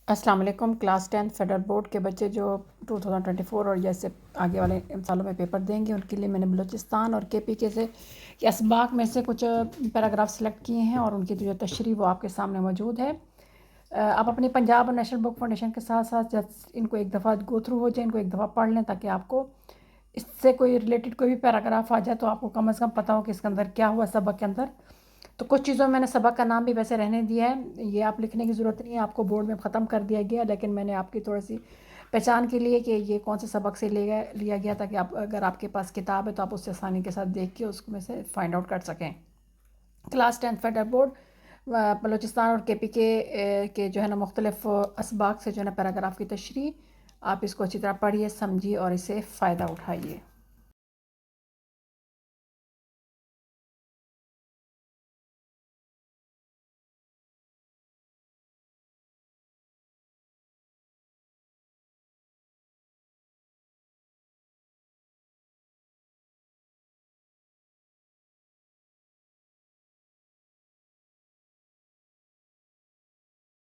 अस्सलाम वालेकुम। Class 10 federal board के बच्चे जो 2024 और जैसे आगे वाले सालों में पेपर देंगे उनके लिए मैंने बलूचिस्तान और KPK से या असबाक में से कुछ पैराग्राफ सेलेक्ट किए हैं और उनकी जो तशरीह वो आपके सामने मौजूद है। आप अपनी पंजाब और नेशनल बुक फाउंडेशन के साथ साथ जब इनको एक दफ़ा गो थ्रू हो जाए, इनको एक दफ़ा पढ़ लें ताकि आपको इससे कोई रिलेटेड कोई भी पैराग्राफ आ जाए तो आपको कम से कम पता हो कि इसके अंदर क्या हुआ सबक के अंदर। तो कुछ चीज़ों में मैंने सबक का नाम भी वैसे रहने दिया है, ये आप लिखने की ज़रूरत नहीं है, आपको बोर्ड में ख़त्म कर दिया गया, लेकिन मैंने आपकी थोड़ी सी पहचान के लिए कि ये कौन से सबक से लिया गया ताकि आप अगर आपके पास किताब है तो आप उससे आसानी के साथ देख के उसमें से फाइंड आउट कर सकें। क्लास 10 फेडरल बोर्ड बलूचिस्तान और KPK के जो है ना मुख्तलिफ असबाक से जो है ना पैराग्राफ की तशरीह, आप इसको अच्छी तरह पढ़िए, समझिए और इससे फ़ायदा उठाइए।